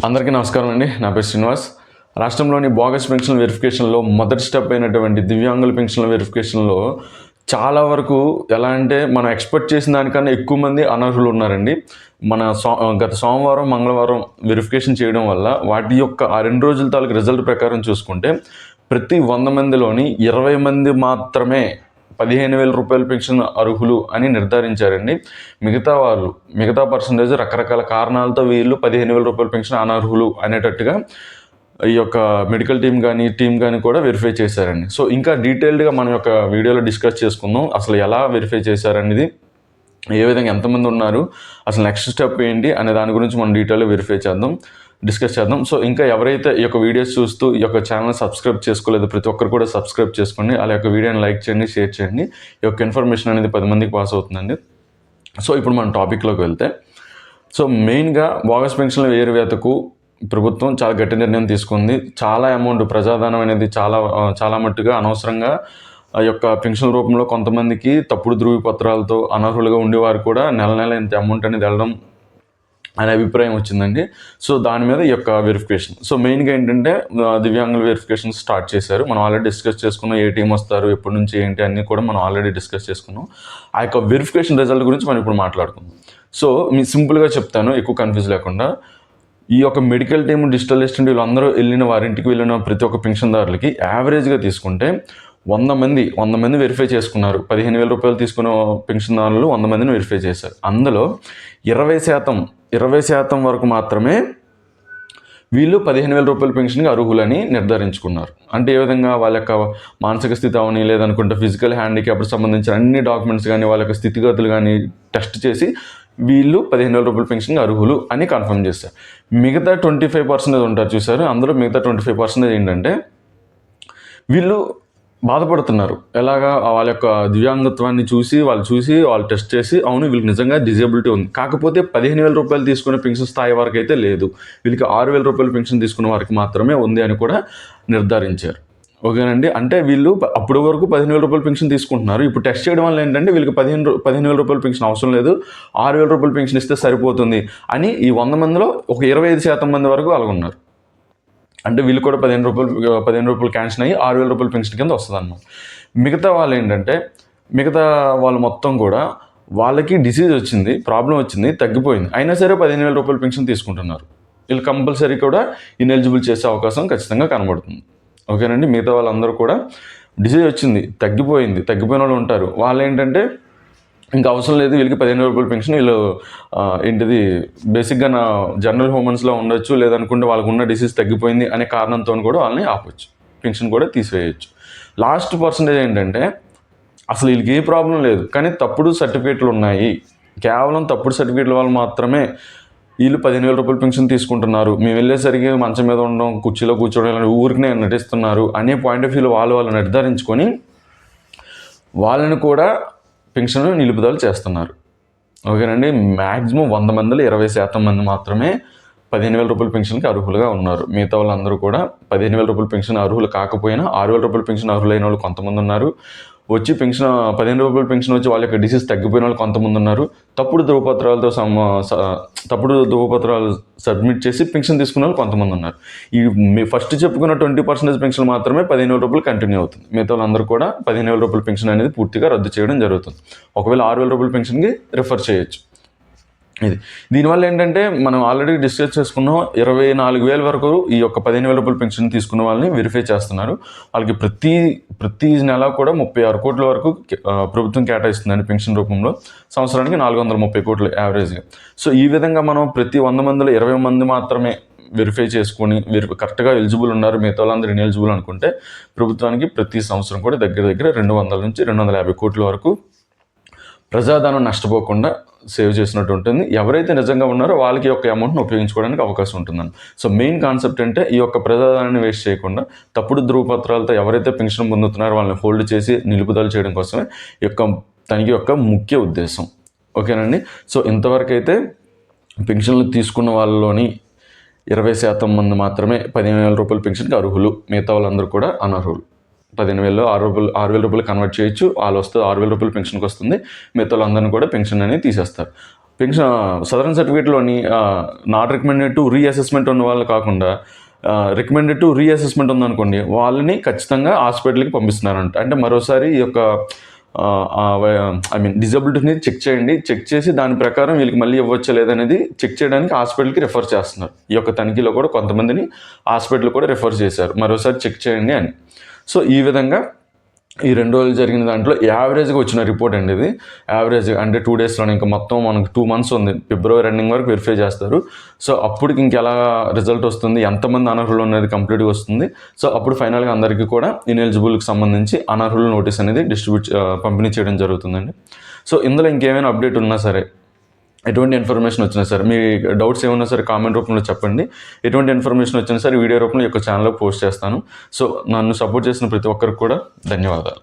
అందరికీ నమస్కారం అండి. నా పేరు శ్రీనివాస్. రాష్ట్రంలోని బోగస్ పెన్షన్ వెరిఫికేషన్లో మొదటి స్టెప్ అయినటువంటి దివ్యాంగుల పెన్షన్ల వెరిఫికేషన్లో చాలా వరకు ఎలా అంటే మనం ఎక్స్పెక్ట్ చేసిన దానికన్నా ఎక్కువ మంది అనర్హులు ఉన్నారండి. మన గత సోమవారం, మంగళవారం వెరిఫికేషన్ చేయడం వల్ల వాటి యొక్క ఆ 2 రోజుల తాలూకు రిజల్ట్ ప్రకారం చూసుకుంటే ప్రతి 100 మందిలోని 20 మంది మాత్రమే 15,000 రూపాయల పెన్షన్ అర్హులు అని నిర్ధారించారండి. మిగతా పర్సంటేజ్ రకరకాల కారణాలతో వీళ్ళు 15,000 రూపాయల పెన్షన్ అనర్హులు అనేటట్టుగా ఈ యొక్క మెడికల్ టీం కానీ కూడా వెరిఫై చేశారండి. సో ఇంకా డీటెయిల్డ్గా మనం యొక్క వీడియోలో డిస్కస్ చేసుకుందాం. అసలు ఎలా వెరిఫై చేశారనేది, ఏ విధంగా ఎంతమంది ఉన్నారు, అసలు నెక్స్ట్ స్టెప్ ఏంటి అనే దాని గురించి మనం డీటెయిల్గా డిస్కస్ చేద్దాం. సో ఇంకా ఎవరైతే ఈ యొక్క వీడియోస్ చూస్తూ ఈ యొక్క ఛానల్ సబ్స్క్రైబ్ చేసుకోలేదు, ప్రతి ఒక్కరు కూడా సబ్స్క్రైబ్ చేసుకోండి. అలా యొక్క వీడియోని లైక్ చేయండి, షేర్ చేయండి. ఈ యొక్క ఇన్ఫర్మేషన్ అనేది 10 మందికి పాస్ అవుతుందండి. సో ఇప్పుడు మనం టాపిక్లోకి వెళ్తే, సో మెయిన్గా బోగస్ పెన్షన్ల ఏరివేతకు ప్రభుత్వం చాలా గట్టి నిర్ణయం తీసుకుంది. చాలా అమౌంట్ ప్రజాధనం అనేది చాలా మట్టుగా అనవసరంగా ఆ యొక్క పెన్షన్ రూపంలో కొంతమందికి తప్పుడు ధృవపత్రాలతో అనర్హులుగా ఉండేవారు కూడా నెల ఇంత అమౌంట్ అనేది వెళ్ళడం అనే అభిప్రాయం వచ్చిందండి. సో దాని మీద ఈ యొక్క వెరిఫికేషన్, సో మెయిన్గా ఏంటంటే దివ్యాంగుల వెరిఫికేషన్ స్టార్ట్ చేశారు. మనం ఆల్రెడీ డిస్కస్ చేసుకున్నాం. ఏ టీం వస్తారు, ఎప్పటి నుంచి ఏంటి అన్నీ కూడా మనం ఆల్రెడీ డిస్కస్ చేసుకున్నాం. ఆ యొక్క వెరిఫికేషన్ రిజల్ట్ గురించి మనం ఇప్పుడు మాట్లాడుకుందాం. సో మీకు సింపుల్గా చెప్తాను, ఎక్కువ కన్ఫ్యూజ్ లేకుండా. ఈ యొక్క మెడికల్ టీం, డిజిటల్ అసిస్టెంట్ వీళ్ళందరూ వారింటికి వెళ్ళిన ప్రతి ఒక్క పెన్షన్దారులకి యావరేజ్గా తీసుకుంటే 100 మంది వెరిఫై చేసుకున్నారు. 15,000 రూపాయలు తీసుకున్న పెన్షన్దారులు 100 మందిని వెరిఫై చేశారు. అందులో 20% వరకు మాత్రమే వీళ్ళు 15,000 రూపాయల పెన్షన్కి అర్హులని నిర్ధారించుకున్నారు. అంటే ఏ విధంగా వాళ్ళ యొక్క మానసిక స్థితి అవని, లేదనుకుంటే ఫిజికల్ హ్యాండిక్యాప్కి సంబంధించిన అన్ని డాక్యుమెంట్స్ కానీ, వాళ్ళ యొక్క స్థితిగతులు కానీ టెస్ట్ చేసి వీళ్ళు 15,000 రూపాయల పెన్షన్కి అర్హులు అని కన్ఫర్మ్ చేశారు. మిగతా 25% ఉంటారు చూసారు. అందులో మిగతా 25% ఏంటంటే వీళ్ళు బాధపడుతున్నారు. ఎలాగా వాళ్ళ యొక్క దివ్యాంగత్వాన్ని చూసి వాళ్ళు టెస్ట్ చేసి, అవును వీళ్ళకి నిజంగా డిజేబిలిటీ ఉంది, కాకపోతే 15,000 రూపాయలు తీసుకునే పెన్షన్ స్థాయి వరకు అయితే లేదు, వీళ్ళకి 6,000 రూపాయల పెన్షన్ తీసుకున్న వారికి మాత్రమే ఉంది అని కూడా నిర్ధారించారు. ఓకేనండి. అంటే వీళ్ళు అప్పటి వరకు 15,000 రూపాయల పెన్షన్ తీసుకుంటున్నారు. ఇప్పుడు టెస్ట్ చేయడం వల్ల ఏంటంటే వీళ్ళకి 15,000 రూపాయల పెన్షన్ అవసరం లేదు, 6,000 రూపాయల పెన్షన్ ఇస్తే సరిపోతుంది అని ఈ 100 మందిలో ఒక 25% మంది వరకు అలాగున్నారు. అంటే వీళ్ళు కూడా 15 రూపాయలు క్యాన్షన్ అయ్యి 6,000 రూపాయల పెన్షన్ కింద వస్తుంది అన్నమాట. మిగతా వాళ్ళు ఏంటంటే వాళ్ళు మొత్తం కూడా వాళ్ళకి డిసీజ్ వచ్చింది, ప్రాబ్లం వచ్చింది, తగ్గిపోయింది, అయినా సరే 15,000 రూపాయల పెన్షన్ తీసుకుంటున్నారు. వీళ్ళు కంపల్సరీ కూడా ఇనెలిజిబుల్ చేసే అవకాశం ఖచ్చితంగా కనబడుతుంది. ఓకేనండి. మిగతా వాళ్ళందరూ కూడా డిసీజ్ వచ్చింది, తగ్గిపోయిన వాళ్ళు ఉంటారు. వాళ్ళు ఏంటంటే ఇంకా అవసరం లేదు, వీళ్ళకి 15,000 రూపాయల పెన్షన్, వీళ్ళు బేసిక్గా నా జనరల్ హ్యూమన్స్లో ఉండొచ్చు, లేదనుకుంటే వాళ్ళకు ఉన్న డిసీజ్ తగ్గిపోయింది అనే కారణంతో కూడా వాళ్ళని ఆపొచ్చు, పెన్షన్ కూడా తీసివేయచ్చు. లాస్ట్ పర్సంటేజ్ ఏంటంటే అసలు వీళ్ళకి ఏ ప్రాబ్లం లేదు, కానీ తప్పుడు సర్టిఫికేట్లు ఉన్నాయి, కేవలం తప్పుడు సర్టిఫికేట్ల వాళ్ళు మాత్రమే వీళ్ళు 15,000 రూపాయల పెన్షన్ తీసుకుంటున్నారు, మేము వెళ్ళేసరికి మంచం మీద ఉండడం, కుర్చీలో కూర్చోవడం, ఊరికనే నటిస్తున్నారు అనే పాయింట్ ఆఫ్ వ్యూలో వాళ్ళు నిర్ధారించుకొని వాళ్ళని కూడా పెన్షన్ నిలుపుదల చేస్తున్నారు. ఓకేనండి. మ్యాక్సిమం 100 మందిలో 20% మంది మాత్రమే 15,000 రూపాయల పెన్షన్కి అర్హులుగా ఉన్నారు. మిగతా వాళ్ళందరూ కూడా 15,000 రూపాయల పెన్షన్ అర్హులు కాకపోయినా 6,000 రూపాయల పెన్షన్ అర్హులైన వాళ్ళు కొంతమంది ఉన్నారు. వచ్చి 15,000 రూపాయల పెన్షన్ వచ్చి వాళ్ళ యొక్క డిసీజ్ తగ్గిపోయిన వాళ్ళు కొంతమంది ఉన్నారు. తప్పుడు ధృవపత్రాలు సబ్మిట్ చేసి పెన్షన్ తీసుకున్న వాళ్ళు కొంతమంది ఉన్నారు. ఈ ఫస్ట్ చెప్పుకున్న 20% పెన్షన్ మాత్రమే 15,000 రూపాయలు కంటిన్యూ అవుతుంది. మిగతా వాళ్ళందరూ కూడా 15,000 రూపాయల పెన్షన్ అనేది పూర్తిగా రద్దు చేయడం జరుగుతుంది. ఒకవేళ 6,000 రూపాయల పెన్షన్కి రిఫర్ చేయొచ్చు. దీనివల్ల ఏంటంటే మనం ఆల్రెడీ డిస్కస్ చేసుకున్నాం, 24,000 వరకు ఈ యొక్క 15,000 రూపాయల పెన్షన్ తీసుకున్న వాళ్ళని వెరిఫై చేస్తున్నారు. వాళ్ళకి ప్రతి నెల కూడా 36 కోట్ల వరకు ప్రభుత్వం కేటాయిస్తుందండి పెన్షన్ రూపంలో. సంవత్సరానికి 430 కోట్లు యావరేజ్గా. సో ఈ విధంగా మనం ప్రతి 100 మందిలో 20 మంది మాత్రమే వెరిఫై చేసుకొని కరెక్ట్గా ఎలిజిబుల్ ఉన్నారు, మిగతా వాళ్ళందరూ ఇనెలిజిబుల్ అనుకుంటే ప్రభుత్వానికి ప్రతి సంవత్సరం కూడా దగ్గర 200 నుంచి 250 కోట్ల వరకు ప్రజాధనం నష్టపోకుండా సేవ్ చేసినట్టు ఉంటుంది. ఎవరైతే నిజంగా ఉన్నారో వాళ్ళకి యొక్క అమౌంట్ని ఉపయోగించుకోవడానికి అవకాశం ఉంటుందండి. సో మెయిన్ కాన్సెప్ట్ అంటే ఈ యొక్క ప్రజాధనాన్ని వేస్ట్ చేయకుండా తప్పుడు ధృవపత్రాలతో ఎవరైతే పెన్షన్ పొందుతున్నారో వాళ్ళని హోల్డ్ చేసి నిలుపుదల చేయడం కోసమే తనకి యొక్క ముఖ్య ఉద్దేశం. ఓకేనండి. సో ఇంతవరకు అయితే పెన్షన్లు తీసుకున్న వాళ్ళలోని 20% మంది మాత్రమే 15,000 రూపాయల పెన్షన్కి అర్హులు, మిగతా వాళ్ళందరూ కూడా అనర్హులు. 15,000 6,000 రూపాయలు కన్వర్ట్ చేయొచ్చు, వాళ్ళు వస్తే 6,000 రూపాయలు పెన్షన్కి వస్తుంది, మిగతా వాళ్ళందరినీ కూడా పెన్షన్ అనేది తీసేస్తారు. పెన్షన్ సదరన్ సర్టిఫికేట్లోని నాట్ రికమెండెడ్ టు రీఅసెస్మెంట్ ఉన్న వాళ్ళు కాకుండా రికమెండెడ్ టు రీఅసెస్మెంట్ ఉందనుకోండి, వాళ్ళని ఖచ్చితంగా హాస్పిటల్కి పంపిస్తున్నారంట. అంటే మరోసారి ఈ యొక్క డిజబిలిటీని చెక్ చేయండి, చెక్ చేసి దాని ప్రకారం వీళ్ళకి మళ్ళీ ఇవ్వచ్చా లేదనేది చెక్ చేయడానికి హాస్పిటల్కి రిఫర్ చేస్తున్నారు. ఈ యొక్క తనిఖీలో కూడా కొంతమందిని హాస్పిటల్ కూడా రిఫర్ చేశారు, మరోసారి చెక్ చేయండి అని. సో ఈ విధంగా ఈ 2 రోజులు జరిగిన దాంట్లో యావరేజ్గా వచ్చిన రిపోర్ట్ అండి ఇది. యావరేజ్ అంటే 2 డేస్లోనే, ఇంకా మొత్తం మనకు 2 months ఉంది, ఫిబ్రవరి ఎండింగ్ వరకు వెరిఫై చేస్తారు. సో అప్పటికి ఇంకెలా రిజల్ట్ వస్తుంది, ఎంతమంది అనర్హులు అనేది కంప్లీట్గా వస్తుంది. సో అప్పుడు ఫైనల్గా అందరికీ కూడా ఇనెలిజిబుల్కి సంబంధించి అనర్హుల నోటీస్ అనేది పంపిణీ చేయడం జరుగుతుందండి. సో ఇందులో ఇంకేమైనా అప్డేట్ ఉన్నా సరే, ఎటువంటి ఇన్ఫర్మేషన్ వచ్చినా సరే, మీ డౌట్స్ ఏమన్నా సరే కామెంట్ రూపంలో చెప్పండి. ఎటువంటి ఇన్ఫర్మేషన్ వచ్చినా సరే వీడియో రూపంలో ఈ యొక్క ఛానల్లో పోస్ట్ చేస్తాను. సో నన్ను సపోర్ట్ చేసిన ప్రతి ఒక్కరికి కూడా ధన్యవాదాలు.